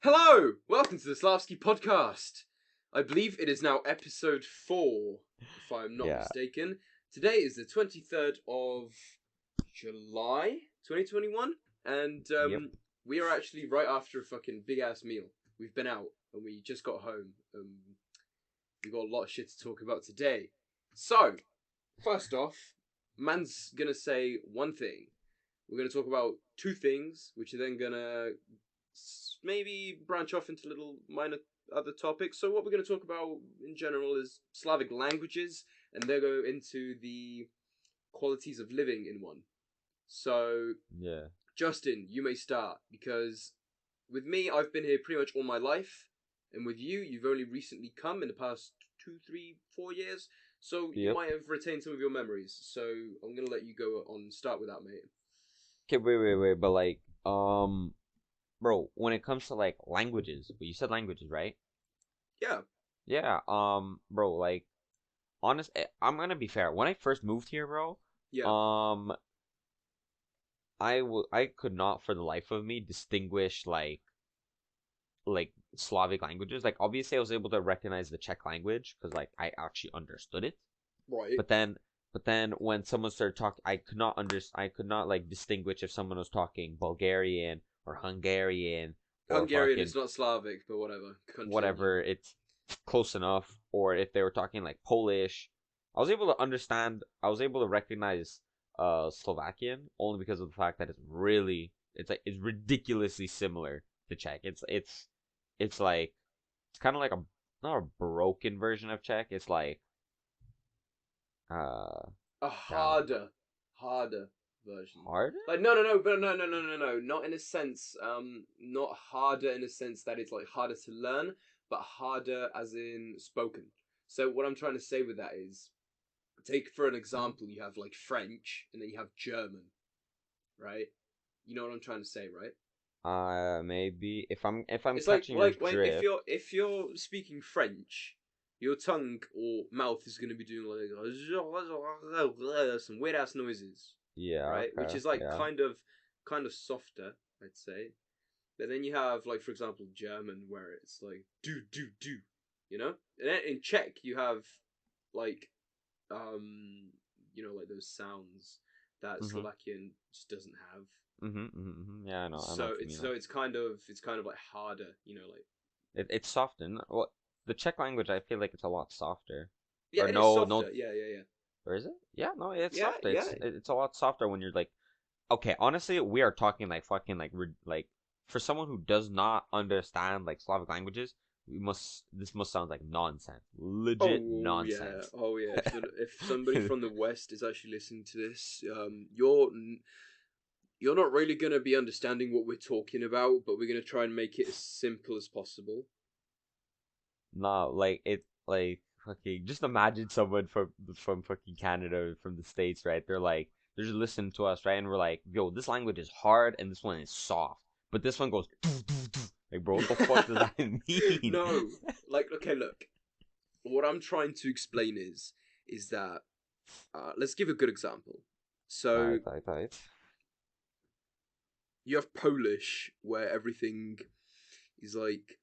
Hello! Welcome to the Slavsky podcast. I believe it is now episode 4, if I'm not Yeah. mistaken. Today is the 23rd of July, 2021, and Yep. we are actually right after a fucking big-ass meal. We've been out, and we just got home. We got a lot of shit to talk about today. So, first off, man's gonna say one thing. We're gonna talk about two things, which are then gonna maybe branch off into little minor other topics. So what we're going to talk about in general is Slavic languages, and they'll go into the qualities of living in one. So, Yeah. Justin, you may start, because with me, I've been here pretty much all my life, and with you, you've only recently come in the past 2, 3, 4 years, so you Yep. might have retained some of your memories. So I'm going to let you go on, start with that, mate. Okay, wait. But bro, when it comes to like languages, but you said languages, right? Yeah. Yeah. Bro, like, I'm gonna be fair. When I first moved here, bro, Yeah. um, I could not for the life of me distinguish like Slavic languages. Like, obviously, I was able to recognize the Czech language because like I actually understood it. Right. But then when someone started talking, I could not like distinguish if someone was talking Bulgarian or Hungarian or Hungarian fucking is not Slavic, but whatever. Continue. whatever. It's close enough. Or if they were talking like Polish, I was able to understand. I was able to recognize Slovakian only because of the fact that it's ridiculously similar to Czech. It's like it's kind of like a not a broken version of Czech. It's like uh A yeah, harder version. hard. Like no, not in a sense. Not harder in a sense that it's like harder to learn, but harder as in spoken. So what I'm trying to say with that is, take for an example, you have like French, and then you have German, right? You know what I'm trying to say, right? Maybe if I'm It's like catching your like when drift. if you're speaking French, your tongue or mouth is going to be doing like some weird ass noises, Yeah, right? Which okay, is like yeah. kind of softer, I'd say. But then you have like, for example, German, where it's like do, you know. And then in Czech you have like like those sounds that Mhm, Slovakian just doesn't have. Yeah, I know So what you it's mean. so it's kind of like harder, like. It's softened. Well, the Czech language, I feel like it's a lot softer. Yeah, Or it is no, no, softer. Yeah. or is it? Yeah, no, it's Yeah, softer. yeah. It's a lot softer when you're like, okay, honestly, we are talking like fucking like for someone who does not understand like Slavic languages, this must sound like nonsense, legit Oh yeah. nonsense. Oh yeah. If somebody from the West is actually listening to this, you're not really gonna be understanding what we're talking about, but we're gonna try and make it as simple as possible. No, like fucking just imagine someone from fucking Canada, from the States, right? They're just listening to us, right? And we're like, yo, this language is hard and this one is soft. But this one goes like, bro, what the fuck does that mean? No, like, okay, look. What I'm trying to explain is that, let's give a good example. So Alright. you have Polish, where everything is like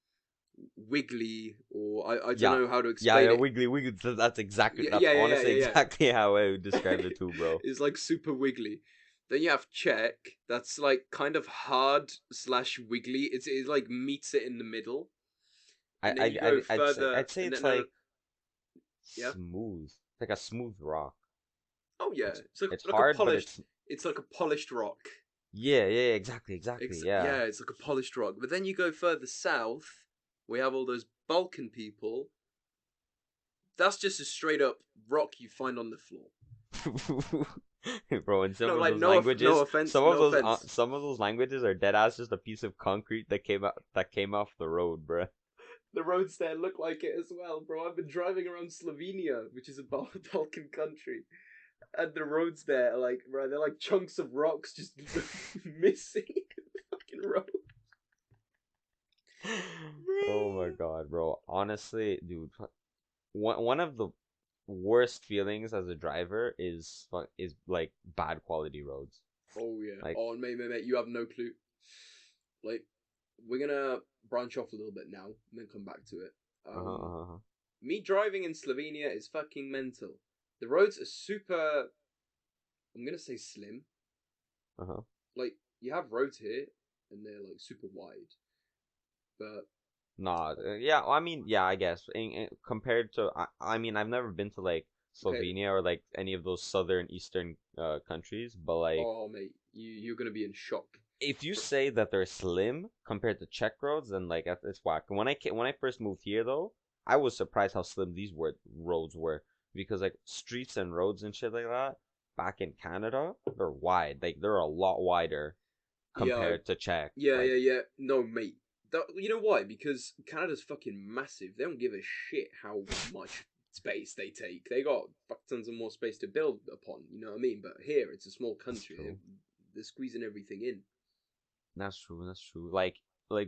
wiggly, or I don't Yeah. know how to Yeah, explain it. wiggly. That's exactly Yeah, that's yeah, yeah, yeah, honestly yeah, exactly how I would yeah. describe it too, bro. It's like super wiggly. Then you have Czech, that's like kind of hard slash wiggly. It like meets it in the middle, I and then I you go I'd, I'd say further, I'd say and it's then no, like yeah. smooth. It's like a smooth rock. Oh yeah, It's it's like it's like a hard, but polished. it's It's like a polished rock. yeah, exactly. Yeah. Yeah, it's like a polished rock. But then you go further south, we have all those Balkan people. That's just a straight up rock you find on the floor. Bro, in No, like no offense, no offense. some of those languages are dead ass just a piece of concrete that came off the road, bro. The roads there look like it as well, bro. I've been driving around Slovenia, which is a Balkan country, and the roads there are like, bro, they're like chunks of rocks just missing the fucking road. Oh my god, bro. Honestly, dude, one of the worst feelings as a driver is like bad quality roads. Oh yeah. Like Oh, mate, you have no clue. Like, we're gonna branch off a little bit now and then come back to it. Uh-huh, uh-huh. Me driving in Slovenia is fucking mental. The roads are super. I'm gonna say slim. Uh-huh. Like you have roads here, and they're like super wide, but Nah, yeah, well, I mean, yeah, I guess compared to, I mean, I've never been to like okay. Slovenia or like any of those southern eastern countries, but like Oh mate, you're gonna be in shock. if you say that they're slim compared to Czech roads, then like it's whack. When I first moved here though, I was surprised how slim these roads were because like streets and roads and shit like that back in Canada, they're wide. Like they're a lot wider Yeah, compared to Czech. yeah, Like yeah, yeah. No, mate. You know why? Because Canada's fucking massive. They don't give a shit how much space they take. They got fuck tons of more space to build upon. You know what I mean? But here, it's a small that's country. true. They're squeezing everything in. That's true. That's true. Like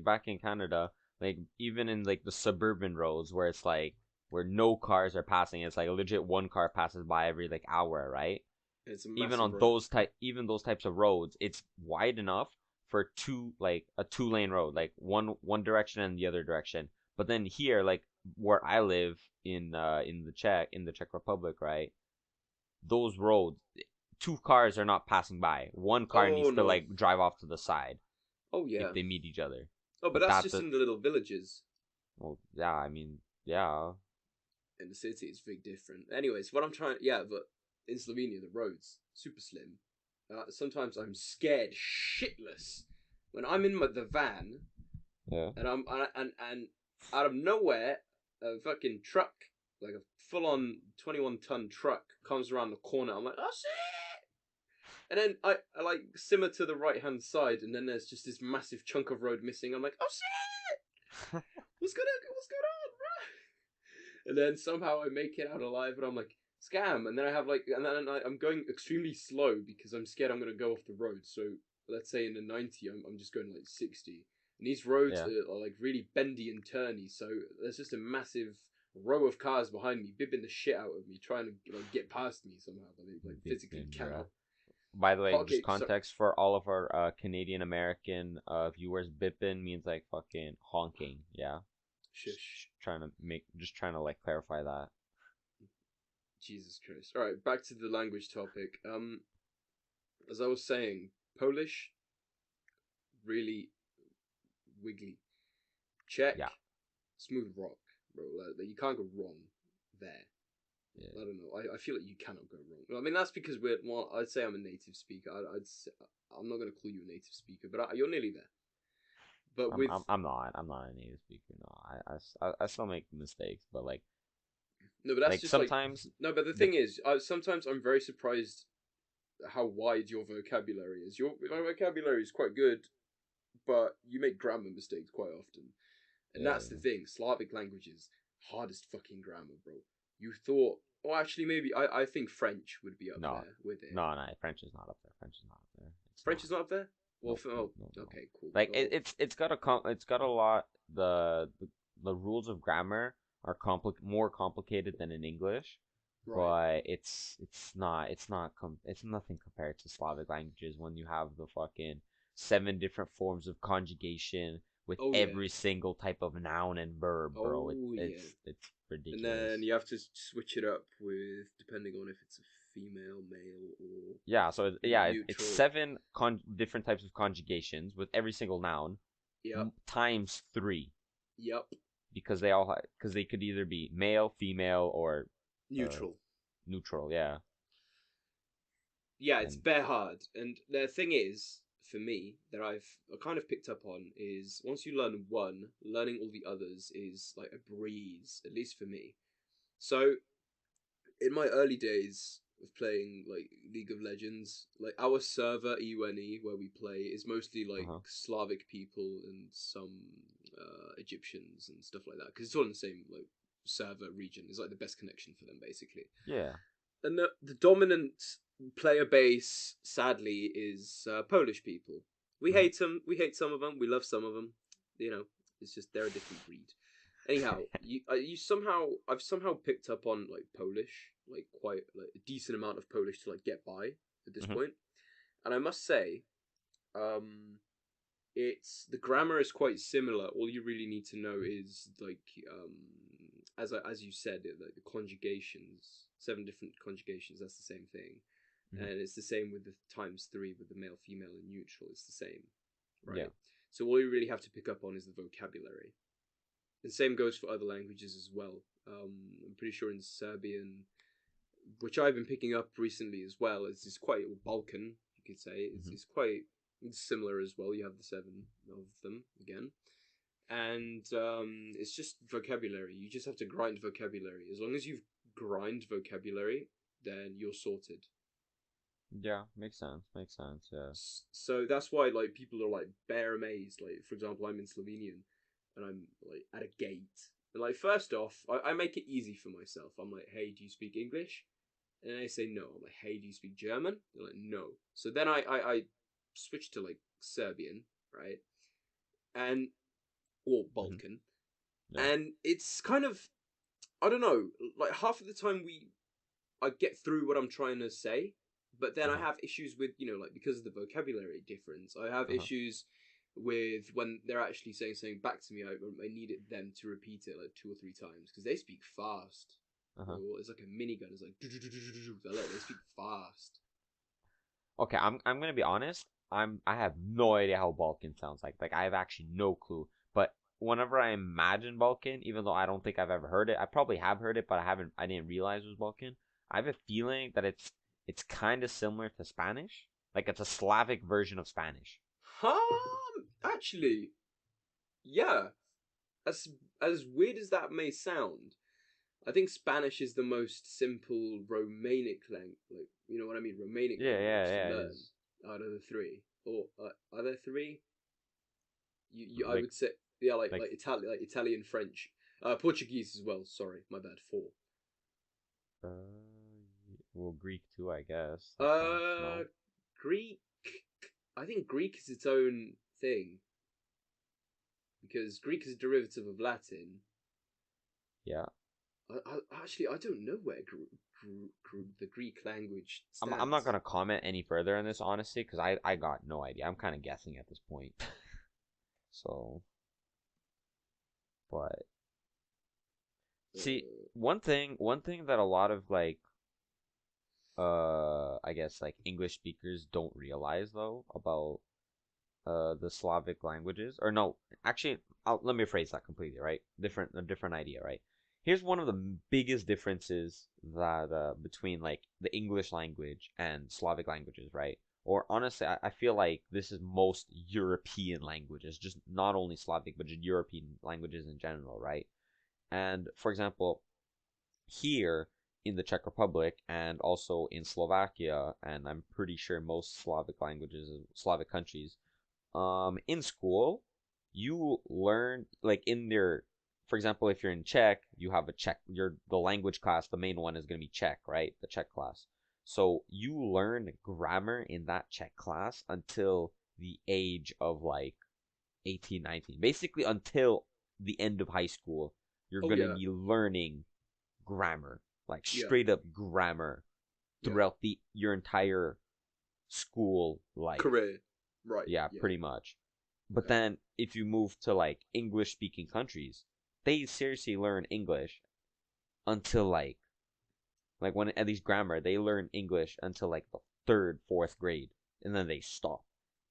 back in Canada, like even in like the suburban roads where it's like where no cars are passing, it's like legit one car passes by every like hour, right? And it's a Even massive on road. even those types of roads, it's wide enough for a two-lane road, like one direction and the other direction. But then here, like where I live in the Czech Republic, right? Those roads, two cars are not passing by. One car Oh needs to no. like drive off to the side Oh if yeah. they meet each other. Oh, but But that's that just the in the little villages. well, yeah, I mean, yeah, In the city, it's big different. Anyways, what I'm trying, yeah, but in Slovenia, the roads super slim. Sometimes I'm scared shitless when I'm in the van yeah. and and out of nowhere a fucking truck, like a full on 21-ton truck, comes around the corner. I'm like, oh shit! And then I like simmer to the right hand side, and then there's just this massive chunk of road missing. I'm like, oh shit! What's going on, bro? And then somehow I make it out alive, and I'm like, scam. And then I have like, and then I'm going extremely slow because I'm scared I'm gonna go off the road. So let's say in the 90, I'm just going like 60. And these roads Yeah. are like really bendy and turny, so there's just a massive row of cars behind me, bibbing the shit out of me, trying to like get past me somehow, but they like Big physically thing, bruh. cannot. By the way, just Okay, so context for all of our Canadian American viewers, bippin means like fucking honking. Yeah, shush. just trying to like clarify that. Jesus Christ. All right, back to the language topic. As I was saying, Polish, really wiggly. Czech, Yeah, smooth rock, bro. Like, you can't go wrong there. yeah. I don't know. I feel like you cannot go wrong. I mean, that's because well, I'd say I'm a native speaker. I'm not gonna call you a native speaker, but you're nearly there. But with I'm not a native speaker. No, I still make mistakes, but no, but that's like just like sometimes no. But the the thing is, sometimes I'm very surprised how wide your vocabulary is. My vocabulary is quite good, but you make grammar mistakes quite often. And yeah, that's the thing. Slavic languages, hardest fucking grammar, bro. You thought, well, actually, maybe I think French would be up no there with it. no French is not up there. French is not up there. It's French is not. not up there. Well, No, no, no, no. okay, cool. Like Well, it's got a lot. The rules of grammar are more complicated than in English, right. but it's nothing compared to Slavic languages when you have the fucking seven different forms of conjugation with Oh yeah. every single type of noun and verb, bro. Oh yeah. It's And ridiculous. then you have to switch it up with depending on if it's a female, male, or Yeah, so it's neutral. seven different types of conjugations with every single noun Yep. times three Yep. because because they could either be male, female, or uh, Neutral. neutral. Yeah, Yeah, it's and bare hard. And the thing is, for me, that I've kind of picked up on is once you learn one, learning all the others is like a breeze, at least for me. So, in my early days of playing like League of Legends, like our server EUNE where we play is mostly like uh-huh. Slavic people and some Egyptians and stuff like that because it's all in the same like server region. It's like the best connection for them basically. Yeah, And the dominant player base, sadly, is Polish people. We mhm. hate them. We hate some of them. We love some of them. You know, it's just they're a different breed. Anyhow, I've somehow picked up on like Polish, like quite like a decent amount of Polish to like get by at this Mhm. point. And I must say, um, the grammar is quite similar. All you really need to know is like as you said, like the conjugations, 7 different conjugations. That's the same thing, Mhm. and it's the same with the times three with the male, female, and neutral. It's the same, Yeah. right? So all you really have to pick up on is the vocabulary. The same goes for other languages as well. I'm pretty sure in Serbian, which I've been picking up recently as well, it's quite Balkan, you could say. Mhm. It's quite similar as well. You have the 7 of them again, and it's just vocabulary. You just have to grind vocabulary. As long as you've grind vocabulary, then you're sorted. Yeah, makes sense. Makes sense. Yeah. So that's why like people are like bare amazed. Like for example, I'm in Slovenian, and I'm like at a gate. And like first off, I make it easy for myself. I'm like, hey, do you speak English? And they say no. I'm like, hey, do you speak German? They're like, no. So then I switch to like Serbian, right? And or Mhm. Balkan. Yeah. And it's kind of I don't know, like half of the time I get through what I'm trying to say, but then I Uh-huh. have issues with, like because of the vocabulary difference, I have Uh-huh. issues with when they're actually saying something back to me. I needed them to repeat it like 2 or 3 times because they speak fast. Uh-huh. It's like a minigun. It's like they speak fast. Okay, I'm gonna be honest. I have no idea how Balkan sounds like. Like I have actually no clue. But whenever I imagine Balkan, even though I don't think I've ever heard it, I probably have heard it, but I didn't realize it was Balkan. I have a feeling that it's kind of similar to Spanish. Like it's a Slavic version of Spanish. Actually, yeah. As as weird as that may sound, I think Spanish is the most simple Romanic language. Like, you know what I mean? Romanic Yeah, yeah, language to yeah. It learn is out of the three. Or are there three? I like would say, yeah, like like Italian, French, Portuguese as well. Sorry, my bad. Four. well Greek too, I guess. That counts. Uh, No. Greek. I think Greek is its own thing because Greek is a derivative of Latin. Yeah. Actually, I don't know where the Greek language I'm not stands. gonna comment any further on this honestly, because I got no idea. I'm kind of guessing at this point. So, but see, Uh, one thing that a lot of like I guess like English speakers don't realize though about the Slavic languages, or no, actually let me phrase that completely, right? A different idea, right? Here's one of the biggest differences that between like the English language and Slavic languages, right? Or honestly, I feel like this is most European languages, just not only Slavic, but just European languages in general, right? And for example, here in the Czech Republic and also in Slovakia, and I'm pretty sure most Slavic languages, Slavic countries, in school, you learn like in their, for example, if you're in Czech, you have a Czech, the language class, the main one is going to be Czech, right? The Czech class. So you learn grammar in that Czech class until the age of like 18, 19. Basically until the end of high school, you're oh going to yeah, be learning grammar, like yeah, straight up grammar yeah. throughout the your entire school life. Career, right? Yeah, Yeah, pretty much. But yeah. then if you move to like English speaking countries, they seriously learn English until like when at least grammar, they learn English until like the third, fourth grade, and then they stop.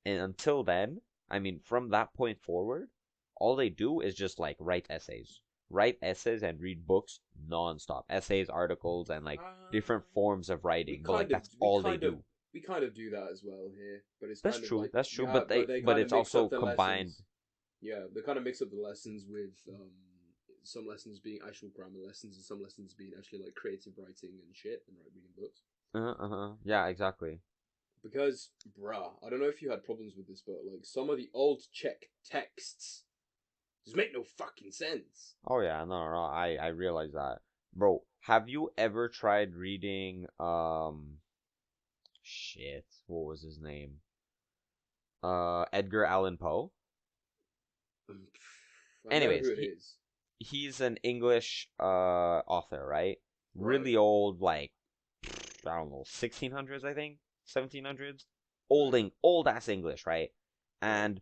And until then, I mean, from that point forward, all they do is just like write essays and read books nonstop, essays, articles, and like different forms of We writing. But like kind of, that's we all they kind of, do. we kind of do that as well here, but it's That's kind of true. like That's you true. have, but they But kind of it's mix also up the combined. lessons. Yeah, they kind of mix up the lessons with some lessons being actual grammar lessons and some lessons being actually like creative writing and shit and like reading books. Uh-huh. Yeah, exactly. Because, bruh, I don't know if you had problems with this, but like some of the old Czech texts just make no fucking sense. Oh yeah, no. I realize that, bro. Have you ever tried reading shit? What was his name? Edgar Allan Poe. I know Anyways, who it is. he's an English author, right? Right. Really old, like I don't know, 1600s, I think, 1700s. Right. Old ass English, right? Right. And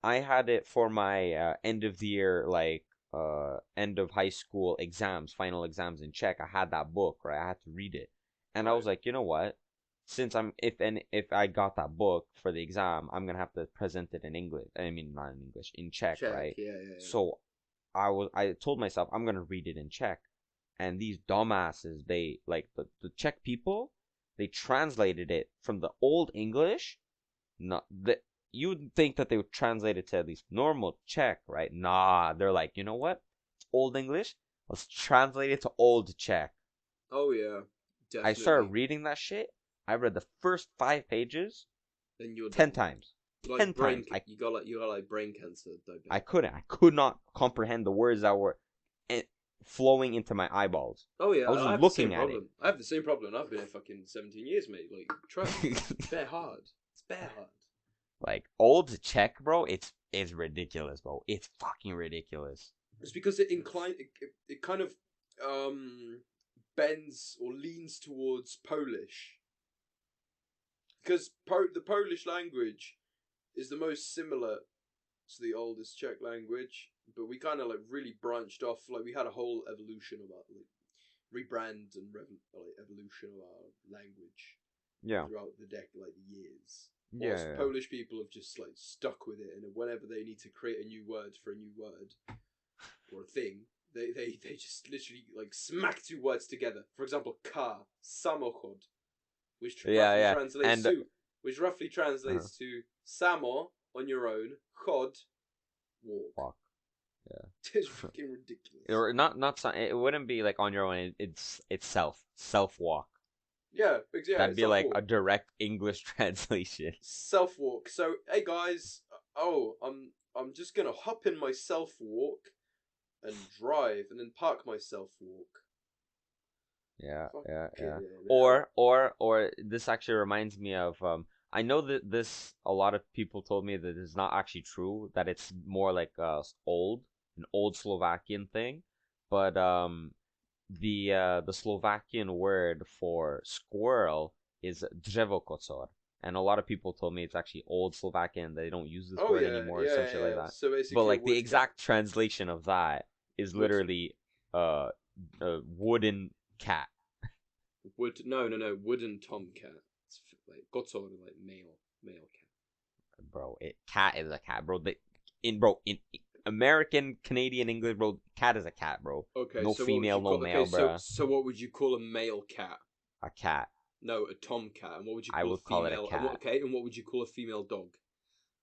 I had it for my end of the year, like end of high school exams, final exams in Czech. I had that book, right? I had to read it, and I Right. was like, you know what? Since if I got that book for the exam, I'm gonna have to present it in English. I mean, not in English, in Czech, Check. right? Yeah, yeah, yeah. So I told myself I'm gonna read it in Czech, and these dumbasses, they like the Czech people, they translated it from the old English. Not the You would think that they would translate it to at least normal Czech, right? Nah, they're like, you know what? It's old English. Let's translate it to old Czech. Oh yeah, I started definitely. reading that shit. I read the first 5 pages Then you're 10 done. times. Like 10 times. you got like brain cancer, I I bet. couldn't. I could not comprehend the words that were eh, flowing into my eyeballs. Oh yeah, I was I just have the same looking at it. problem. I have the same problem. I've been here fucking 17 years, mate. Like, trust me, it's bare hard. It's bare hard. Like old Czech, bro, it's ridiculous, bro. It's fucking ridiculous. It's because it kind of um bends or leans towards Polish because the Polish language is the most similar to the oldest Czech language, but we kind of like really branched off. Like we had a whole evolution of our like rebrand and like evolution of our language Yeah. throughout the years. Yeah, Whilst yeah, yeah. Polish people have just like stuck with it, and whenever they need to create a new word for a new word or a thing, they just literally like smack two words together. For example, car, samochod, which Yeah, roughly yeah. translates And to which roughly uh, translates to samo on your own, chod walk. fuck. Yeah. It's fucking ridiculous. Or it wouldn't be like on your own. It's self walk. Yeah, yeah, That'd it's be self like a walk. direct English translation. Self walk. So, hey guys, I'm just gonna hop in my self walk and drive, and then park my self walk. Yeah, yeah, yeah. Fucking hell. Or this actually reminds me of I know that this a lot of people told me that it's not actually true, that it's more like an old Slovakian thing, but the Slovakian word for squirrel is drevokocor. And a lot of people told me it's actually old Slovakian, they don't use this Oh word yeah, anymore or yeah, some shit yeah, like yeah. that. So But basically, a like the woodcat. exact translation of that is Wood, literally uh a wooden cat. wood. No, no, no. Wooden tomcat. It's like gotor, like male cat. Bro, cat is a cat, bro. In American, Canadian, English, bro, cat is a cat, bro. Okay, No so what would female, you no call? Okay, male, bro. so what would you call a male cat? A cat. No, a tomcat. And what would you I call a would call it a female? And cat. okay, and what would you call a female dog?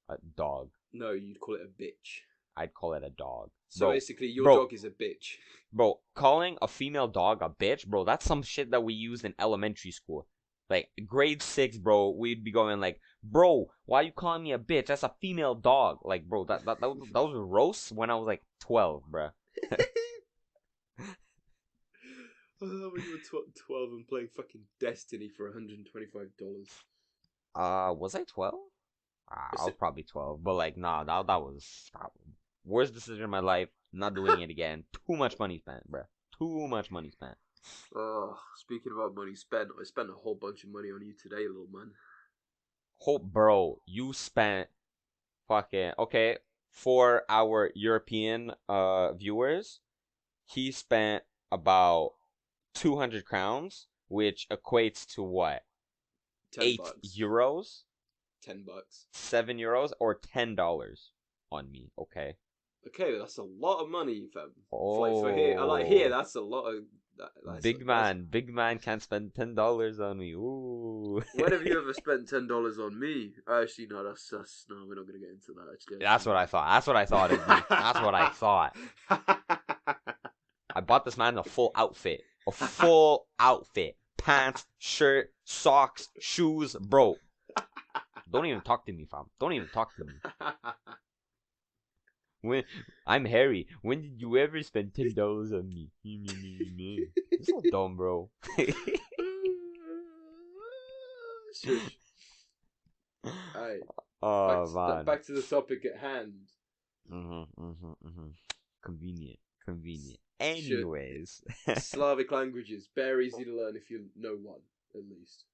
A dog. No, you'd call it a bitch. I'd call it a dog, So bro. basically, your Bro, dog is a bitch. bro. Calling a female dog a bitch, bro. That's some shit that we used in elementary school. Like grade 6, bro. We'd be going like, bro, why you calling me a bitch? That's a female dog. Like, bro, that was roast when I was like 12, bro. When you were 12 and playing fucking Destiny for $125. Was I 12? I was probably 12, but like, nah, that was worst decision in my life. Not doing it again. Too much money spent, bruh. Too much money spent. Speaking about money spent, I spent a whole bunch of money on you today, little man. Hope, bro, you spent fucking okay for our European viewers. He spent about 200 crowns, which equates to what? 10 8 bucks. euros, 10 bucks. 7 euros, or $10 on me. Okay. Okay, that's a lot of money, fam. Oh, For here, I like here. That's a lot of. big man can't spend $10 on me. Ooh. When have you ever spent $10 on me? Actually, no, that's no. We're not gonna get into that. Actually, That's what I thought. That's what I thought it'd be. That's what I thought. I bought this man a full outfit. A full outfit. Pants, shirt, socks, shoes, bro. Don't even talk to me, fam. Don't even talk to me. When I'm Harry, when did you ever spend $10 on me? You're so dumb, bro. Shush. Alright. Oh man. Back to the topic at hand. Convenient. Sure. Anyways. Slavic languages, very easy to learn if you know one, at least.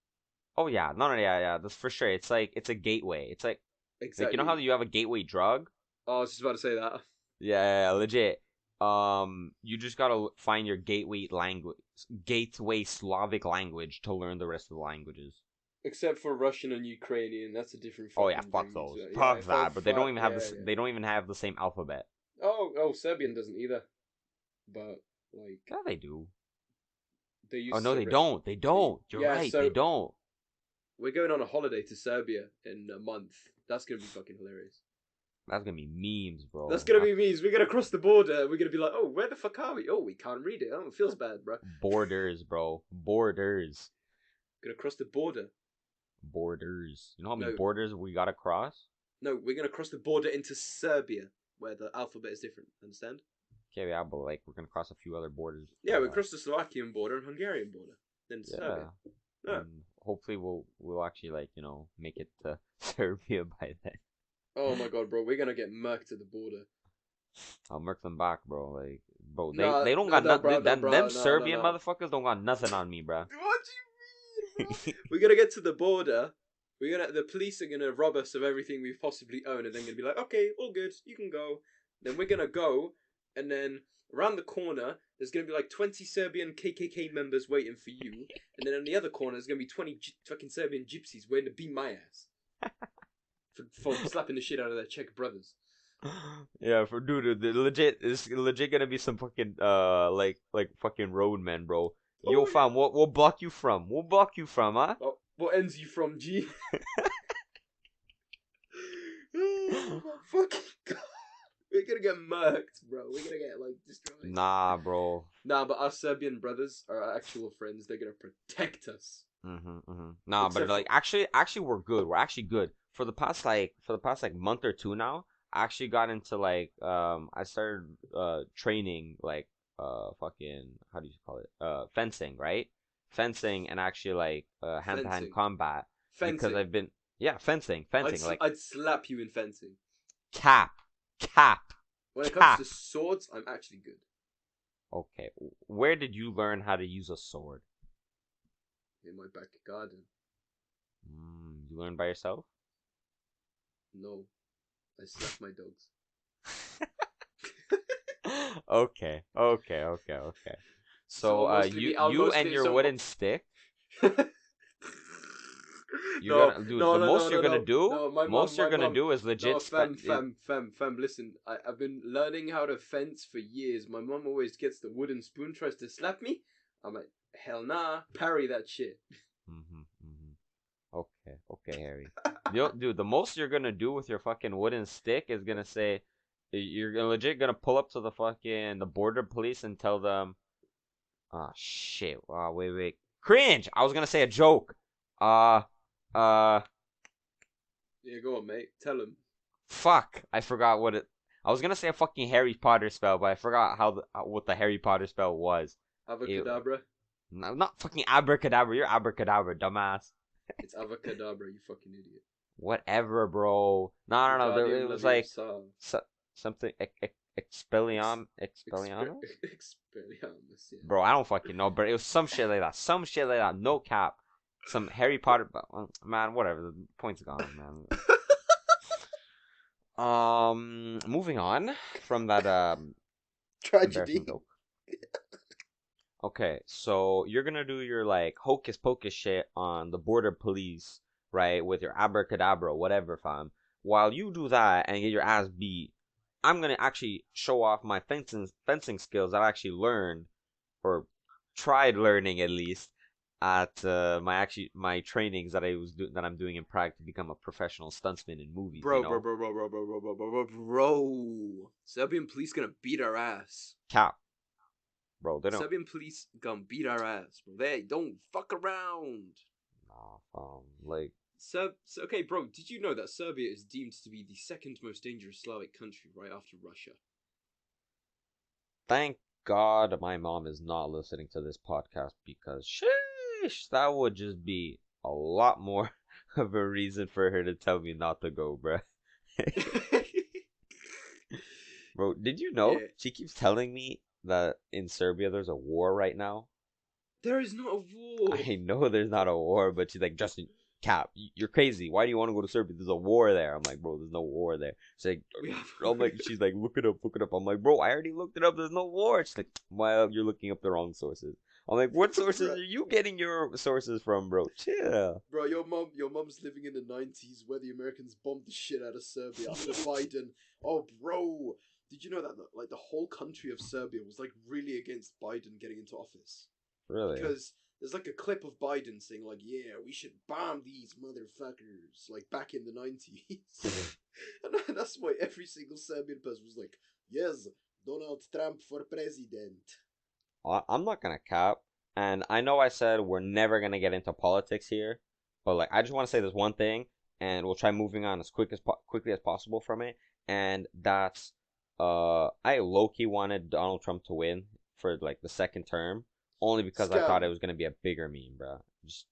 Oh yeah, no, yeah, that's for sure. It's like it's a gateway. It's like Like, you know how Exactly. you have a gateway drug? Oh, I was just about to say that. Yeah, legit. You just gotta find your gateway Slavic language to learn the rest of the languages. Except for Russian and Ukrainian, that's a different Oh yeah, fucking fuck thing. those. Yeah, Fuck oh that. But they don't fuck, even have yeah, this. yeah. They don't even have the same alphabet. Oh, Serbian doesn't either. But like Yeah, they do. they Oh use no, they Cyrillic. don't. They don't. You're Yeah, right. They so don't. we're going on a holiday to Serbia in a month. That's gonna be fucking hilarious. That's gonna be memes, That's bro. gonna be means we're gonna cross the border. We're gonna be like, oh, where the fuck are we? Oh, we can't read it. Oh, it feels bad, bro. Borders, bro. Borders. Gonna cross the border. Borders. You know how many No, borders we gotta cross? no, we're gonna cross the border into Serbia, where the alphabet is different. Understand? Okay, yeah, but like we're gonna cross a few other borders Yeah, before we that. cross the Slovakian border and Hungarian border, then Serbia. Yeah. Yeah. And hopefully we'll actually like, make it to Serbia by then. Oh my god, bro, we're gonna get murked at the border. I'll murk them back, bro. Like, bro, Nah, they don't no, got no, nothing. bro, no, Them bro, no, no, Serbian no. motherfuckers don't got nothing on me, bro. What do you mean, bro? We're gonna get to the border. The police are gonna rob us of everything we possibly own, and then gonna be like, okay, all good, you can go. Then we're gonna go, and then around the corner, there's gonna be like 20 Serbian KKK members waiting for you, and then on the other corner, there's gonna be 20 fucking Serbian gypsies waiting to beat my ass for slapping the shit out of their Czech brothers. Yeah, for dude, it's legit gonna be some fucking like fucking roadmen, bro. Yo, Oh fam, what block you from? What block you from, huh? yeah. Oh, what ends you from G? Oh my fucking god. We're gonna get murked, bro. We're gonna get like destroyed. Nah, bro. Nah, but our Serbian brothers are our actual friends. They're gonna protect us. Nah, but Except like for actually we're good. We're actually good. For the past month or two now, I actually got into like I started training like fucking how do you call it? Fencing, right? Fencing and actually like hand to hand fencing. combat because Fencing. I've been fencing, like I'd slap you in fencing. cap, cap, When it comes to cap. swords, I'm actually good. Okay, where did you learn how to use a sword? In my back garden. You learned by yourself? No, I slap my dogs. Okay. So, Someone mostly you me. I'll you and mostly your some. wooden stick, you're No, gonna do no, the no, no, most no, you're gonna no, do. no. My mum, Most you're my gonna mum. do is No, legit fam. Listen, I've been learning how to fence for years. My mum always gets the wooden spoon, tries to slap me. I'm like, hell nah, parry that shit. Okay, Harry. Dude, the most you're gonna do with your fucking wooden stick is gonna say, legit gonna pull up to the border police and tell them, ah, shit. Wait. Cringe. I was gonna say a joke. Uh, uh. Yeah, go on, mate. Tell him. Fuck, I forgot what it. I was gonna say a fucking Harry Potter spell, but I forgot what the Harry Potter spell was. Avacadabra. No, not fucking abracadabra. You're abracadabra, dumbass. It's avacadabra, you fucking idiot. Whatever, bro. No. It Wingardium was like Leviosa. something expelliarmus. Expelliarmus, yeah. Bro, I don't fucking know, but it was some shit like that. Some shit like that. No cap. Some Harry Potter. Man, whatever. The point's gone, man. Moving on from that embarrassing Tragedy. joke. Okay, so you're gonna do your like hocus pocus shit on the border police, right? With your abracadabra, whatever, fam. While you do that and get your ass beat, I'm gonna actually show off my fencing skills that I actually learned or tried learning at least at my trainings that I'm doing in Prague to become a professional stuntsman in movies. Bro. Serbian police gonna beat our ass. Cap, bro. They don't. Serbian police gonna beat our ass, bro. They don't fuck around. Nah, like. Okay, bro, did you know that Serbia is deemed to be the second most dangerous Slavic country right after Russia? Thank God my mom is not listening to this podcast because sheesh, that would just be a lot more of a reason for her to tell me not to go, bruh. Bro, did you know Yeah. she keeps telling me that in Serbia there's a war right now? There is not a war. I know there's not a war, but she's like, Justin, cap, you're crazy. Why do you want to go to Serbia? There's a war there. I'm like, bro, there's no war there. She's like, she's like, look it up, look it up. I'm like, bro, I already looked it up. There's no war. She's like, well, you're looking up the wrong sources. I'm like, what sources are you getting your sources from, bro? Chill. Bro, your mom's living in the 90s where the Americans bombed the shit out of Serbia after Biden. Oh, bro, did you know that like the whole country of Serbia was like really against Biden getting into office? Really? Because there's like a clip of Biden saying like, "Yeah, we should bomb these motherfuckers," like back in the 90s. And that's why every single Serbian person was like, "Yes, Donald Trump for president." I'm not gonna cap, and I know I said we're never gonna get into politics here, but like I just want to say this one thing, and we'll try moving on as quickly as possible from it, and that's I low-key wanted Donald Trump to win for like the second term, only because I thought it was gonna be a bigger meme, bro. Just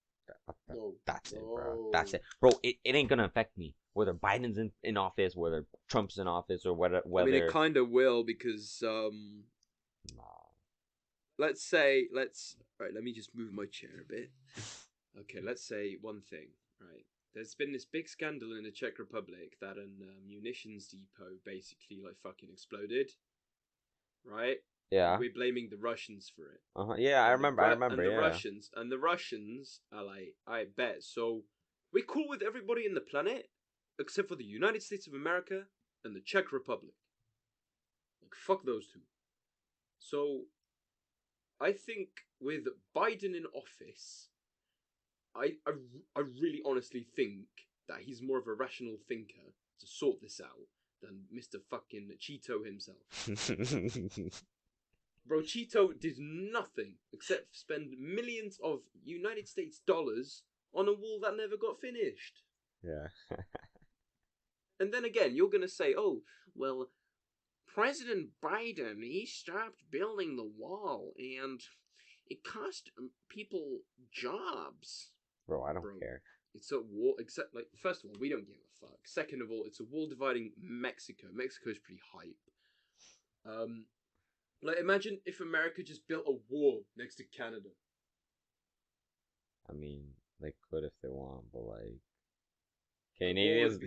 that's it, bro. That's it, bro. It ain't gonna affect me whether Biden's in office, whether Trump's in office, or whether. I mean, it kind of will because Nah. let's right. Let me just move my chair a bit. Okay, let's say one thing. Right, there's been this big scandal in the Czech Republic that a munitions depot basically like fucking exploded. Right. Yeah. We're blaming the Russians for it. Yeah, I remember. And the yeah. Russians are like, I bet. So we're cool with everybody in the planet except for the United States of America and the Czech Republic. Like, fuck those two. So I think with Biden in office, I really honestly think that he's more of a rational thinker to sort this out than Mr. fucking Cheeto himself. Bro, Cheeto did nothing except spend millions of United States dollars on a wall that never got finished. Yeah. And then again, you're going to say, oh, well, President Biden, he stopped building the wall and it cost people jobs. Bro, I don't care. It's a wall, except, like, first of all, we don't give a fuck. Second of all, it's a wall dividing Mexico. Mexico's pretty hype. Like, imagine if America just built a wall next to Canada. I mean, they could if they want, but like Canadians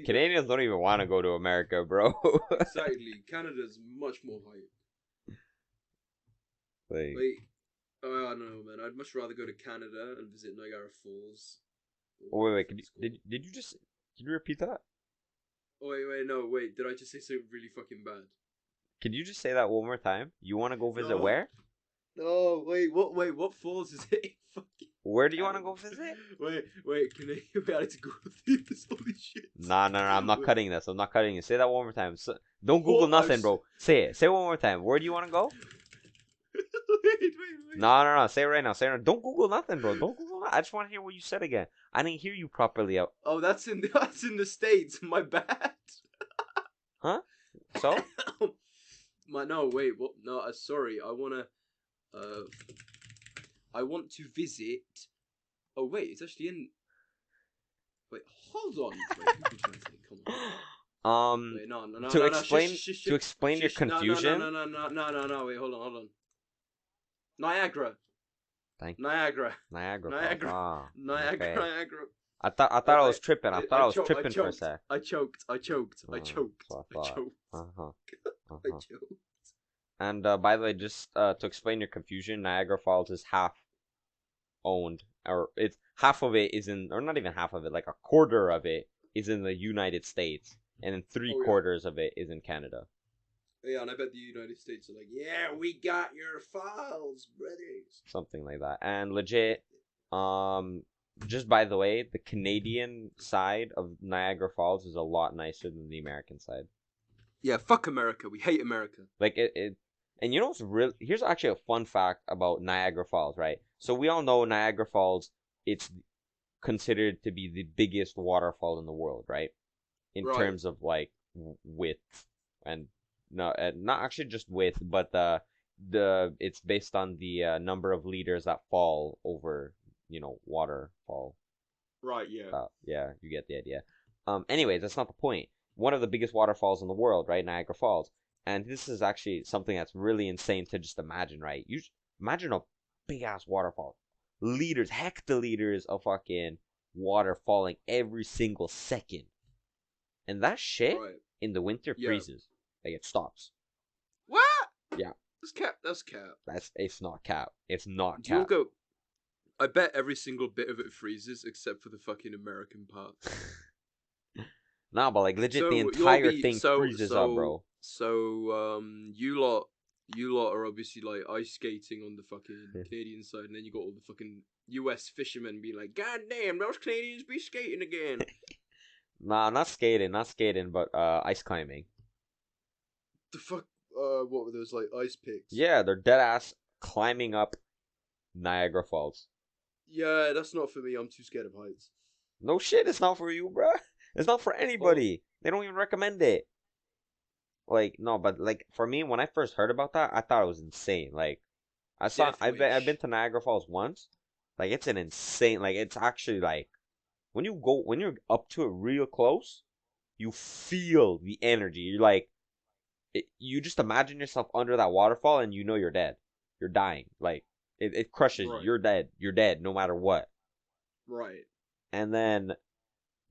don't even want to go to America, bro. Exactly. Canada's much more hype. Like, I don't know, man. I'd much rather go to Canada and visit Niagara Falls. Oh, wait. Did you just? Can you repeat that? Oh, wait. Did I just say something really fucking bad? Can you just say that one more time? You want to go visit where? No, what falls is it? Where do you want to go visit? Wait, can I have to go through this holy shit? Nah, I'm not cutting this. I'm not cutting it. Say that one more time. So, don't Google nothing, bro. Say it. Say it one more time. Where do you want to go? Wait. No. Say it right now. Say it right now. Don't Google nothing, bro. Don't Google nothing. I just want to hear what you said again. I didn't hear you properly. Oh, that's in the States. My bad. Huh? So? Wait, what? No, sorry. I want to visit. Oh wait, it's actually in. Wait, hold on. Wait, come on. Wait, no. To explain your confusion. No. Wait, hold on. Niagara. Niagara. Ah, Niagara. Okay. Niagara. I thought I was tripping. I thought I was tripping for a sec. I choked. I choked. And by the way, just to explain your confusion, Niagara Falls is half owned, or it's half of it is in, or not even half of it, like a quarter of it is in the United States, and then three quarters of it is in Canada. Yeah, and I bet the United States are like, yeah, we got your falls, brothers. Something like that. And legit, just by the way, the Canadian side of Niagara Falls is a lot nicer than the American side. Yeah, fuck America. We hate America. Like it and you know what's real? Here's actually a fun fact about Niagara Falls, right? So we all know Niagara Falls, it's considered to be the biggest waterfall in the world, right? In terms of like width, and not actually just width, but the it's based on the number of liters that fall over, waterfall. Right, yeah. Yeah, you get the idea. Anyways, that's not the point. One of the biggest waterfalls in the world, right? Niagara Falls. And this is actually something that's really insane to just imagine, right? You imagine a big ass waterfall, hectoliters of fucking water falling every single second. And that shit Right. in the winter Yeah. freezes. Like it stops. What? Yeah. That's cap. That's cap. It's not cap. It's not Do you cap. go? I bet every single bit of it freezes except for the fucking American part. Nah, but like legit, the So you'll entire be thing freezes up, bro. You lot are obviously like ice skating on the fucking Canadian side, and then you got all the fucking US fishermen being like, "God damn, those Canadians be skating again." Nah, not skating, but ice climbing. The fuck? What were those like ice picks? Yeah, they're dead ass climbing up Niagara Falls. Yeah, that's not for me. I'm too scared of heights. No shit, it's not for you, bruh. It's not for anybody. They don't even recommend it. Like, no, but like for me, when I first heard about that, I thought it was insane. Like, Death I've been wish. to Niagara Falls once. Like, it's an insane. Like, it's actually like when you're up to it real close, you feel the energy. You're like, you just imagine yourself under that waterfall, and you know you're dead. You're dying. Like, it crushes you. Right. You're dead. You're dead, no matter what. Right. And then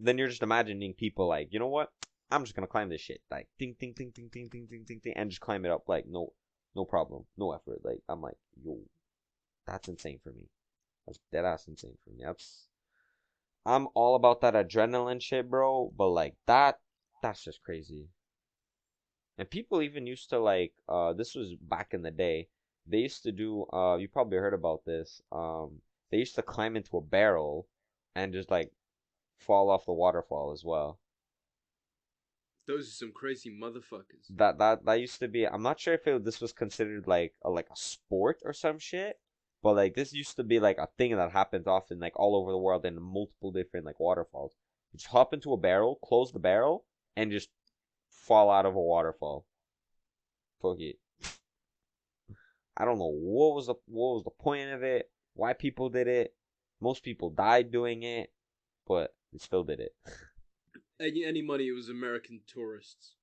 you're just imagining people like, you know what? I'm just gonna climb this shit, like ding ding ding ding ding ding ding ding ding, and just climb it up like no problem, no effort. Like I'm like, yo, that's insane for me. That's dead ass insane for me. I'm all about that adrenaline shit, bro. But like that's just crazy. And people even used to like, this was back in the day. They used to do, you probably heard about this. They used to climb into a barrel and just like fall off the waterfall as well. Those are some crazy motherfuckers. That used to be. I'm not sure if this was considered like a sport or some shit, but like this used to be like a thing that happens often like all over the world in multiple different like waterfalls. You just hop into a barrel, close the barrel, and just fall out of a waterfall. Fuck it. I don't know what was the point of it, why people did it. Most people died doing it, but they still did it. Any money, it was American tourists.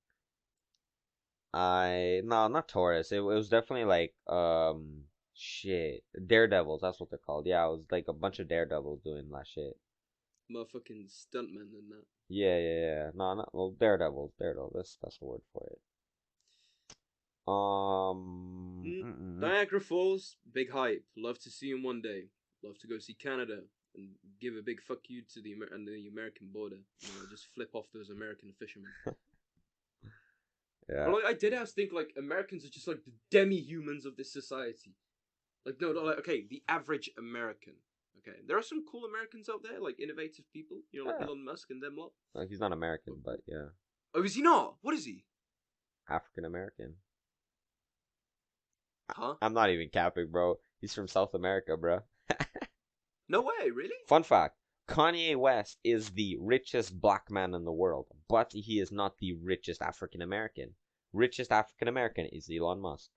No, not Taurus. It was definitely like shit, daredevils. That's what they're called. Yeah, it was like a bunch of daredevils doing that shit. Motherfucking stuntmen and that. Yeah. No, not well, daredevils. That's the word for it. Niagara Falls, big hype. Love to see him one day. Love to go see Canada and give a big fuck you to the American border. You know, just flip off those American fishermen. Yeah. But like, I did think like Americans are just like the demi-humans of this society. Like no, like okay, the average American. Okay, there are some cool Americans out there, like innovative people. You know, like Yeah. Elon Musk and them lot. Like he's not American, but yeah, Oh, is he not? What is he? African American. Huh? I'm not even capping, bro. He's from South America, bro. No way, really? Fun fact: Kanye West is the richest black man in the world, but he is not the richest African American. Richest African American is Elon Musk.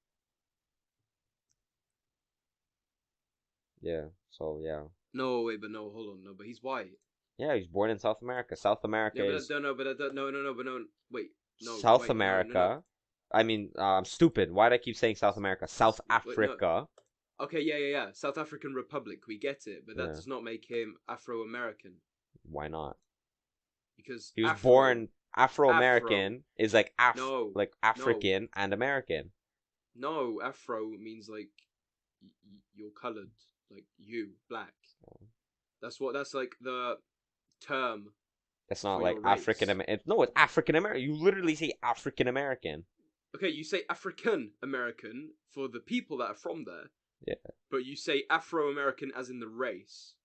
Yeah. So yeah. No, wait, but no, hold on, no, but he's white. Yeah, he was born in South America. South America Yeah, but is I don't know, but I don't, no, but no, wait, no, South wait, no. America. I mean, I'm stupid. Why do I keep saying South America? South Wait, no. Africa. Okay, yeah. South African Republic, we get it, but that Yeah. does not make him Afro-American Why not? because He was Afro, born Afro-American is like no, like African and American. no, Afro means like you're colored, like you, black. That's like the term. It's not For like your race. African American. No, it's African American. You literally say African American. Okay, you say African American for the people that are from there. Yeah. But you say Afro-American as in the race.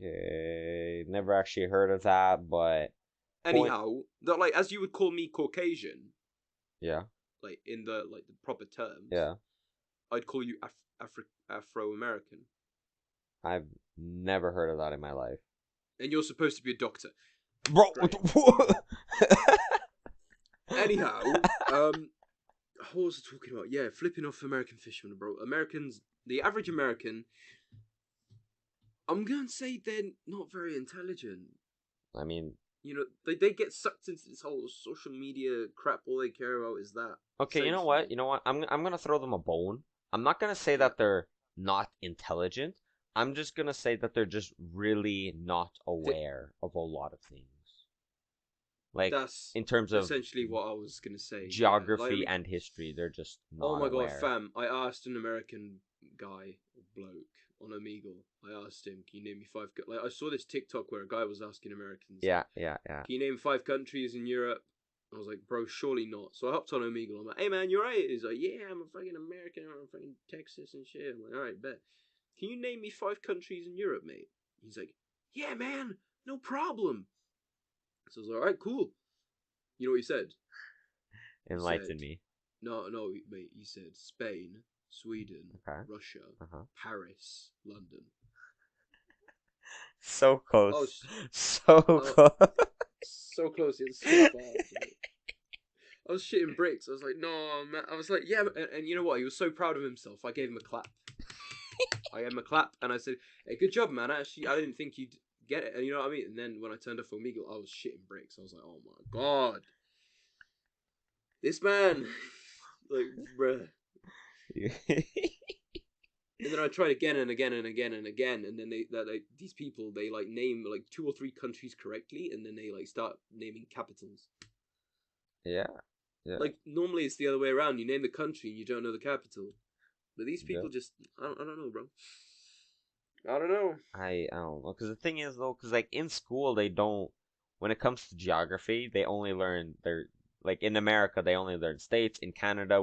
Okay, never actually heard of that, but Anyhow, that like as you would call me Caucasian, yeah, like in the proper terms. yeah. I'd call you Afro-American. I've never heard of that in my life. And you're supposed to be a doctor. Bro, Anyhow, what was I talking about? Yeah, flipping off American fishermen, bro. Americans, the average American, I'm going to say they're not very intelligent. I mean, you know, they get sucked into this whole social media crap. All they care about is that. okay, you know what? I'm gonna throw them a bone. I'm not gonna say that they're not intelligent. I'm just gonna say that they're just really not Th- aware of a lot of things. Like That's in terms of essentially what I was gonna say. Yeah, like I geography mean, and history, they're just oh not my god, aware. fam! I asked an American guy, or bloke, on Omegle. I asked him, "Can you name me five?" Like I saw this TikTok where a guy was asking Americans, like, Yeah, yeah, yeah. "Can you name 5 countries in Europe?" I was like, "Bro, surely not." So I hopped on Omegle. I'm like, "Hey man, you're right." He's like, "Yeah, I'm a fucking American. I'm from fucking Texas and shit." I'm like, "All right, bet. Can you name me 5 countries in Europe, mate?" He's like, "Yeah, man, no problem." So I was like, "All right, cool." You know what he said? He Enlighten said, me. no, mate. He said Spain, Sweden, Okay. Russia, Uh-huh. Paris, London. So I close. was So uh, close. so close. It's so far. I was shitting bricks. I was like, no, man. I was like, yeah. And you know what? He was so proud of himself. I gave him a clap. I gave him a clap, and I said, "Hey, good job, man. Actually, I didn't think you'd get it." And you know what I mean. And then when I turned off Omegle, I was shitting bricks. I was like, "Oh my god, this man!" Like, bruh. And then I tried again and again and again and again, and then these people they like name like 2 or 3 countries correctly, and then they like start naming capitals. Yeah. Yeah. Like normally it's the other way around. You name the country and you don't know the capital, but these Yeah. people just I don't know, bro. I don't know. I don't know, because the thing is though, because like in school they don't. When it comes to geography, they only learn their like in America they only learn states. In Canada,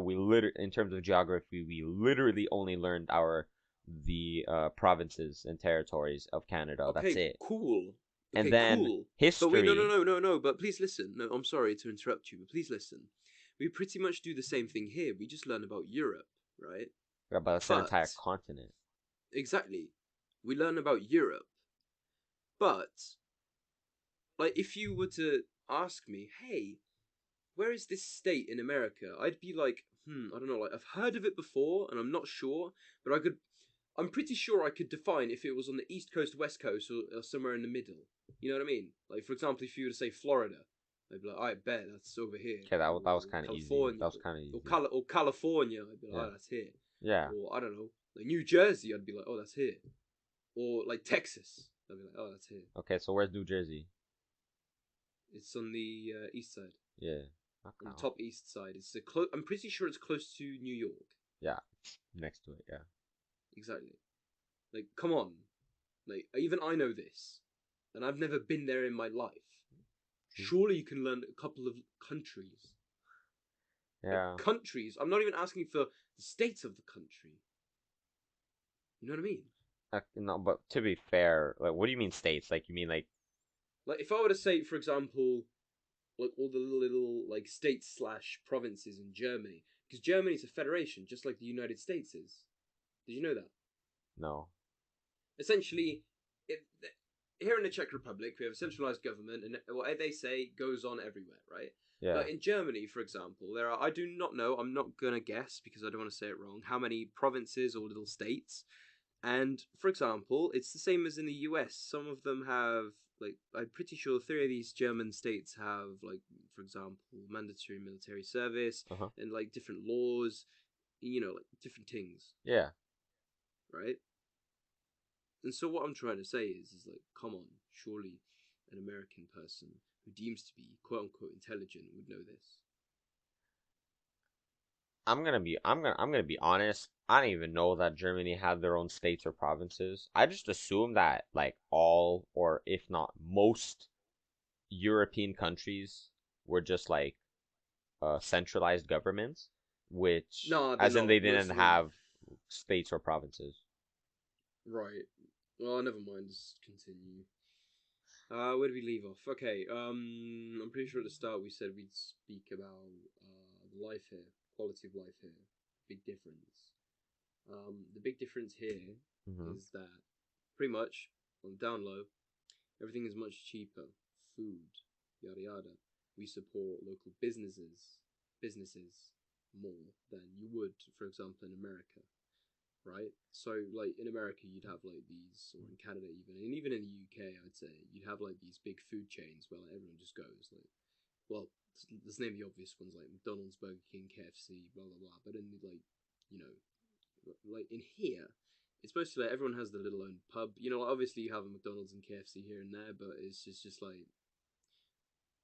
in terms of geography, we literally only learned the provinces and territories of Canada. That's Okay, it. cool. And Okay, then cool. But wait, history. no. But please listen. No, I'm sorry to interrupt you, but please listen. We pretty much do the same thing here. We just learn about Europe, right? About it's an But entire continent. exactly, we learn about Europe. But like, if you were to ask me, hey, where is this state in America? I'd be like, I don't know. Like, I've heard of it before, and I'm not sure, but I could. I'm pretty sure I could define if it was on the East Coast, West Coast, or somewhere in the middle. You know what I mean? Like, for example, if you were to say Florida, I'd be like, I bet that's over here. Okay, that was Or kind of easy. California, That was kind of or, easy. or California, I'd be like, Yeah. oh, that's here. Yeah. Or, I don't know, like New Jersey, I'd be like, oh, that's here. Or, like, Texas, I'd be like, oh, that's here. Okay, so where's New Jersey? It's on the east side. Yeah. On Okay. the top east side. I'm pretty sure it's close to New York. Yeah. Next to it, yeah. Exactly. Like, come on. Like, even I know this. And I've never been there in my life. Surely you can learn a couple of countries. Yeah. Like, countries. I'm not even asking for the state of the country. You know what I mean? No, but to be fair, like, what do you mean states? Like, you mean like, Like, if I were to say, for example, like all the little like states slash provinces in Germany, because Germany's a federation, just like the United States is. Did you know that? no? Essentially, it, here in the Czech Republic, we have a centralized government, and what they say goes on everywhere, right? Yeah. But in Germany, for example, there are, I do not know, I'm not going to guess because I don't want to say it wrong, how many provinces or little states. And for example, it's the same as in the US. Some of them have, like, I'm pretty sure 3 of these German states have, like, for example, mandatory military service Uh-huh. and, like, different laws, you know, like, different things, Yeah. right? And so what I'm trying to say is like, come on, surely an American person who deems to be quote unquote intelligent would know this. I'm gonna be honest. I didn't even know that Germany had their own states or provinces. I just assumed that like all or if not most European countries were just like centralized governments, which Nah, they're as in not. they Most didn't of them, have states or provinces. right? Well, never mind. Just continue. Where do we leave off? Okay. I'm pretty sure at the start we said we'd speak about life here, quality of life here. Big difference. The big difference here Mm-hmm. is that pretty much on the down low, everything is much cheaper. Food, yada yada. We support local businesses more than you would, for example, in America, right? So, like in America, you'd have like these, or in Canada even, and even in the UK, I'd say you'd have like these big food chains where like everyone just goes like, well, let's name the obvious ones like McDonald's, Burger King, KFC, blah blah blah. But in like, you know, like in here, it's mostly like everyone has their little own pub. You know, obviously you have a McDonald's and KFC here and there, but it's just like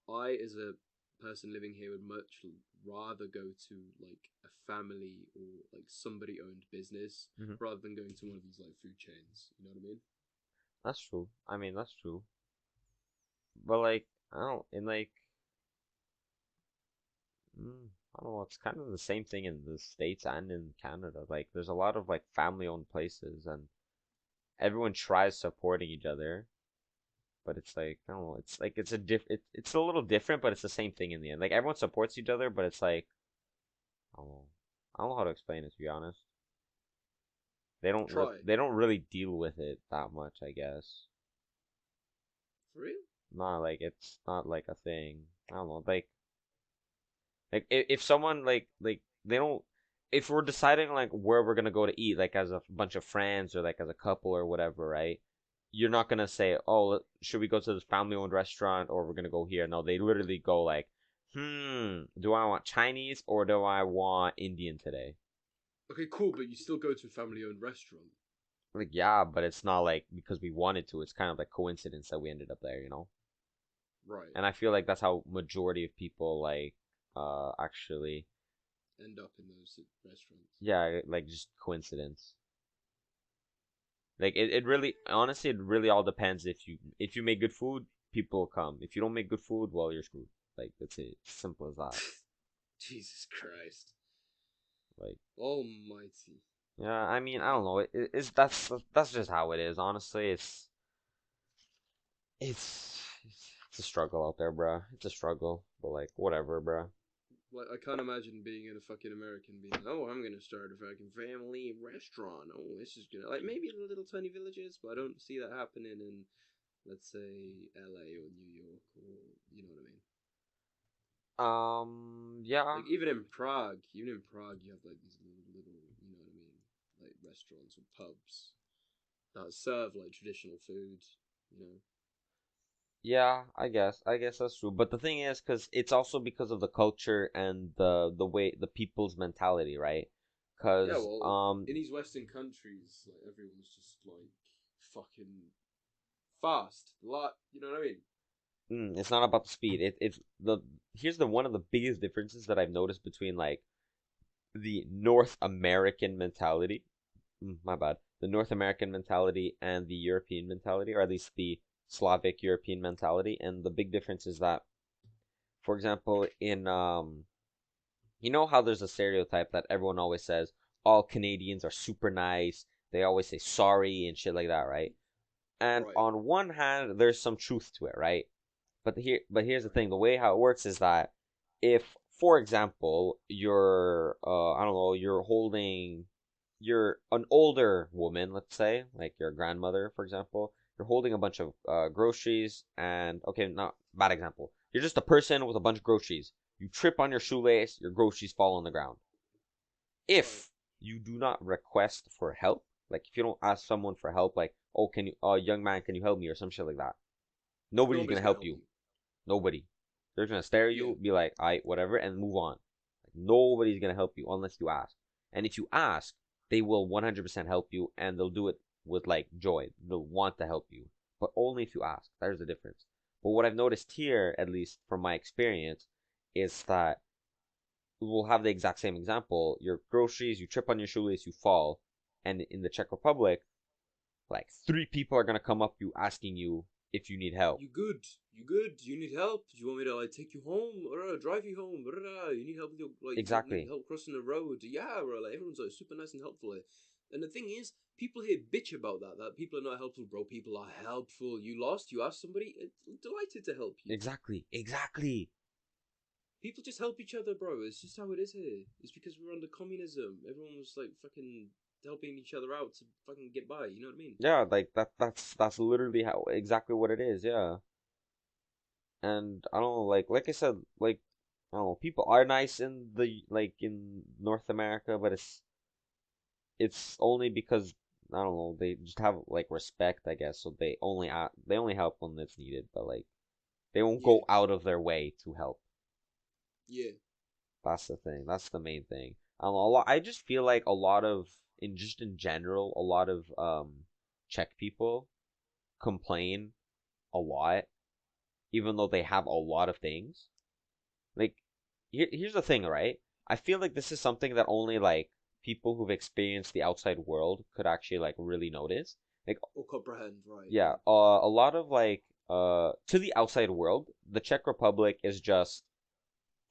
I, as a person living here, would much rather go to like a family or like somebody owned business Hmm. rather than going to one of these like food chains. You know what I mean? That's true. I mean, that's true. But like, I don't, in like, I don't know. It's kind of the same thing in the States and in Canada. Like, there's a lot of like family-owned places, and everyone tries supporting each other. But it's like, I don't know. It's like it's a little different, but it's the same thing in the end. Like everyone supports each other, but it's like, I don't know. I don't know how to explain it, to be honest. Try They don't really deal with it that much, I guess. for real. Not like it's not like a thing. I don't know. Like if someone like they don't, if we're deciding like where we're gonna go to eat, like as a bunch of friends or like as a couple or whatever, right? You're not gonna say, oh, should we go to this family-owned restaurant or we're gonna go here? No, they literally go like, do I want Chinese or do I want Indian today? Okay, cool, but you still go to a family owned restaurant. Like, yeah, but it's not like because we wanted to. It's kind of like coincidence that we ended up there, you know? Right. And I feel like that's how majority of people like actually, End up in those restaurants. yeah, like just coincidence. Like it really honestly it really all depends. If you make good food, people will come. If you don't make good food, well, you're screwed. Like that's it. Simple as that. Jesus Christ. Like, Almighty. yeah, I mean, I don't know. It's that's just how it is. Honestly, it's a struggle out there, bruh. It's a struggle, but like whatever, bruh. Like, I can't imagine being in a fucking American being like, oh, I'm gonna start a fucking family restaurant. Oh, this is gonna, like, maybe in the little tiny villages, but I don't see that happening in, let's say, LA or New York or, you know what I mean? Yeah, Like, even in Prague, you have, like, these little, you know what I mean? Like, restaurants or pubs that serve, like, traditional food, you know? yeah, I guess that's true. But the thing is, because it's also because of the culture and the way the people's mentality, right? Yeah, Because well, in these Western countries, like, everyone's just, like, fucking fast. A lot, you know what I mean? it's not about the speed. It's the here's the one of the biggest differences that I've noticed between like the North American mentality. My bad. The North American mentality and the European mentality, or at least the Slavic European mentality. And the big difference is that, for example, in you know how there's a stereotype that everyone always says all Canadians are super nice. They always say sorry and shit like that, right? And Right, on one hand, there's some truth to it, right? But here's the right, thing: the way how it works is that if, for example, you're I don't know, you're an older woman, let's say, like your grandmother, for example, you're holding a bunch of groceries, and okay, not bad example. You're just a person with a bunch of groceries. You trip on your shoelace, your groceries fall on the ground. right. If you do not request for help, like if you don't ask someone for help, like, oh, can you, young man, can you help me, or some shit like that, nobody's gonna Nobody's gonna help help you. you. Nobody. They're gonna stare at Yeah, you, be like, "Alright, whatever," and move on. Like, nobody's gonna help you unless you ask. And if you ask, they will 100% help you, and they'll do it with like joy. They'll want to help you, but only if you ask. There's the difference. But what I've noticed here, at least from my experience, is that we'll have the exact same example. Your groceries, you trip on your shoelace, you fall, and in the Czech Republic, like three people are gonna come up to you asking you if you need help. you good? You good? Do you need help? Do you want me to like take you home or drive you home? You need help with your like you need Exactly. help crossing the road? Yeah, bro. Like everyone's like super nice and helpful. And the thing is, people here bitch about that. That people are not helpful, bro. People are helpful. You lost. You asked somebody. Delighted to help you. Exactly. Exactly. People just help each other, bro. It's just how it is here. It's because we're under communism. Everyone was like fucking helping each other out to fucking get by. You know what I mean? Yeah, like that's literally how exactly what it is, yeah. And I don't know, like I said, like I don't know, people are nice in the like in North America, but it's only because I don't know, they just have like respect, I guess, so they only help when it's needed, but like they won't Yeah, go out of their way to help. yeah. That's the thing. That's the main thing. I just feel like a lot of in general, a lot of Czech people complain a lot, even though they have a lot of things. Like, here's the thing, right? I feel like this is something that only like people who've experienced the outside world could actually like really notice. Like, Or comprehend, right? yeah, a lot of like to the outside world, the Czech Republic is just,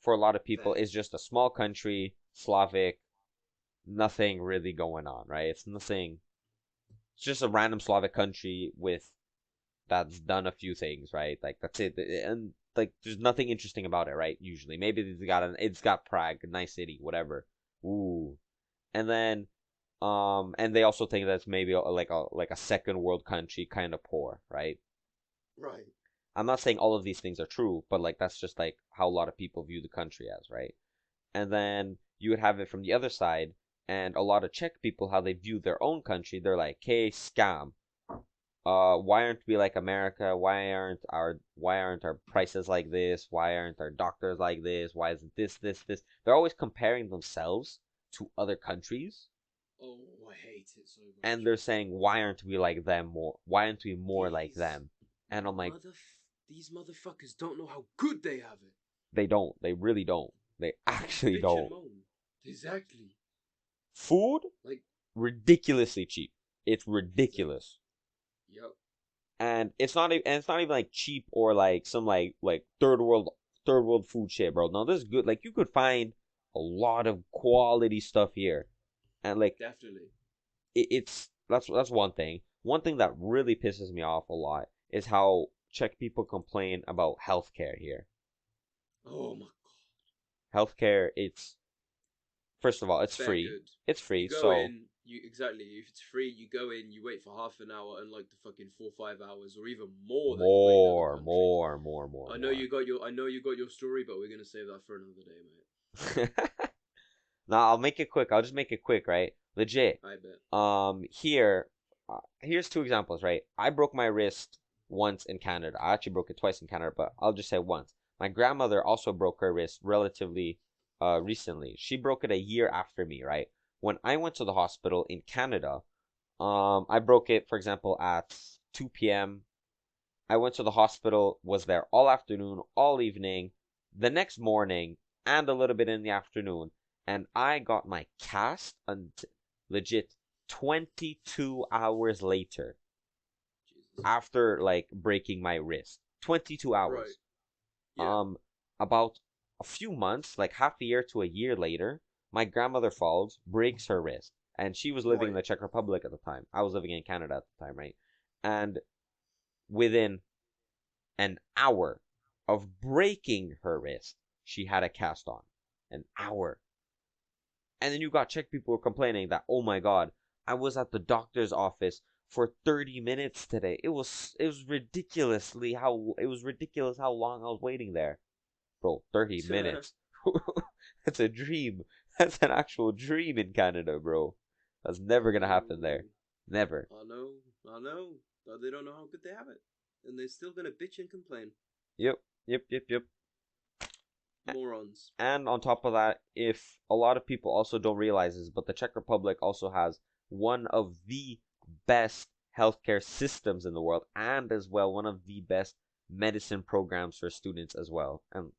for a lot of people, Vague. is just a small country, Slavic, nothing really going on, right? It's nothing. It's just a random Slavic country with that's done a few things, right? Like that's it, and like there's nothing interesting about it, right? Usually, maybe it's got Prague, a nice city, whatever. Ooh, and then and they also think that's maybe like a second world country, kind of poor, right? Right. I'm not saying all of these things are true, but like that's just like how a lot of people view the country as, right? And then you would have it from the other side, and a lot of Czech people, how they view their own country, they're like, hey, scam. Why aren't we like America? Why aren't our prices like this? Why aren't our doctors like this? Why isn't this? They're always comparing themselves to other countries, Oh, I hate it so much. and they're saying, why aren't we like them more? Why aren't we more like These them? And I'm like, these motherfuckers don't know how good they have it. they don't. They really don't. They actually Bitch don't. and moan. Exactly. Food, Like, ridiculously cheap. It's ridiculous. yep. And it's not even like cheap or like some like third world food shit, bro. No, this is good. Like you could find a lot of quality stuff here, and like Definitely. it's that's one thing. One thing that really pisses me off a lot is how Czech people complain about healthcare here. Oh my. Healthcare, it's first of all, it's Fair free. good. It's free, You go so in, you exactly. If it's free, you go in, you wait for half an hour, and like the fucking 4 or 5 hours, or even more that you wait in other more, countries. more, more, more, I know more. you got your, I know you got your story, but we're gonna save that for another day, mate. Now I'll make it quick. I'll just make it quick, right? Legit. I bet. Here's two examples, right? I broke my wrist once in Canada. I actually broke it twice in Canada, but I'll just say once. My grandmother also broke her wrist relatively recently. She broke it a year after me, right? When I went to the hospital in Canada, I broke it, for example, at 2 p.m. I went to the hospital, was there all afternoon, all evening, the next morning, and a little bit in the afternoon, and I got my cast legit 22 hours later Jesus. after like breaking my wrist. 22 Right. hours. Yeah. About a few months, like half a year to a year later, my grandmother falls, breaks her wrist, and she was living in Right. the Czech Republic at the time. I was living in Canada at the time, right? And within an hour of breaking her wrist, she had a cast on. An hour. And then you got Czech people complaining that, oh my god, I was at the doctor's office for 30 minutes today. It was ridiculous how long I was waiting there. Bro, 30 minutes. That's a dream. That's an actual dream in Canada, bro. That's never gonna happen there. Never. I know. But they don't know how good they have it, and they're still gonna bitch and complain. Yep, yep, yep, yep. Morons. And on top of that, if a lot of people also don't realize this, but the Czech Republic also has one of the best healthcare systems in the world, and as well one of the best medicine programs for students as well. And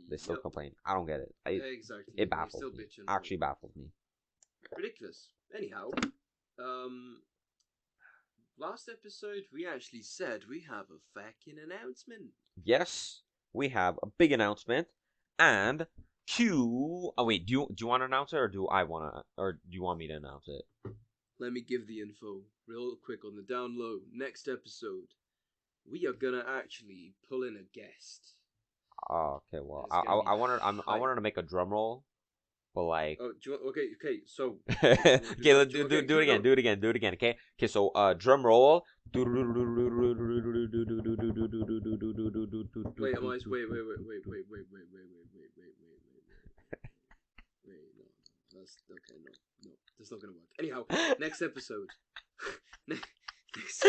they still Yep. complain. I don't get it. Exactly. It They're baffles still me. bitching. Actually baffles me. Ridiculous. Anyhow, last episode we actually said we have a fucking announcement. Yes, we have a big announcement, and Q. Oh wait, do you want to announce it, or do you want me to announce it? Let me give the info real quick on the down low. Next episode, we are gonna actually pull in a guest. Oh, okay. Well, It's gonna be I wanted to make a drum roll, but like. Oh, do you want, okay. So, Okay, let's do okay, it keep again. going. Do it again. Do it again. Okay. So drum roll. Wait, Amice, wait. No, that's okay. No, that's not gonna work. Anyhow, next episode. next,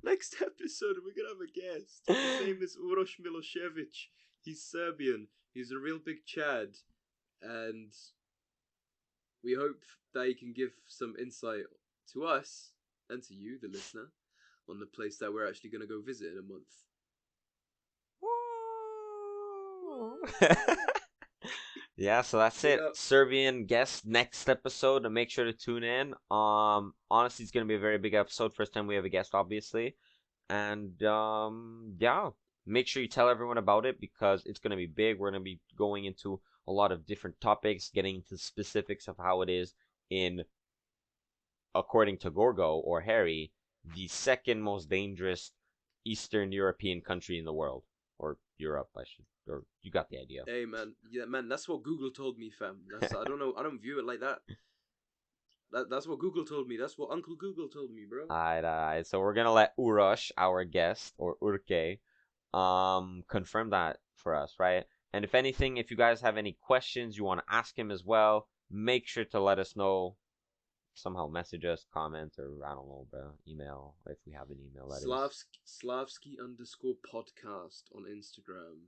next episode, we're gonna have a guest. His name is Uroš Milošević. He's Serbian. He's a real big Chad, and We hope they can give some insight to us and to you, the listener, on the place that we're actually going to go visit in a month. Yeah, so that's it. Yeah. Serbian guest next episode. Make sure to tune in. Honestly, it's gonna be a very big episode. First time we have a guest, obviously, and yeah. Make sure you tell everyone about it because it's gonna be big. We're gonna be going into a lot of different topics, getting into specifics of how it is in, according to Gorgo or Harry, the second most dangerous Eastern European country in the world, or Europe, I should, or you got the idea. Hey man, yeah man, that's what Google told me, fam. That's I don't know, I don't view it like that. That's what Google told me. That's what Uncle Google told me, bro. Alright. So we're gonna let Urosh, our guest, or Urke, confirm that for us, right? And if anything, if you guys have any questions you want to ask him as well, make sure to let us know. Somehow message us, comment, or I don't know, bro, email if we have an email. That is. Slavsky_podcast on Instagram.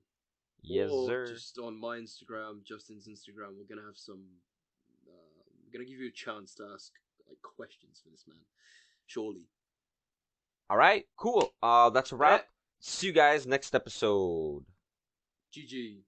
Yes, Or sir. just on my Instagram, Justin's Instagram. We're gonna have some. We're gonna give you a chance to ask like questions for this man. Surely. All right, cool. That's a wrap. See you guys next episode. GG.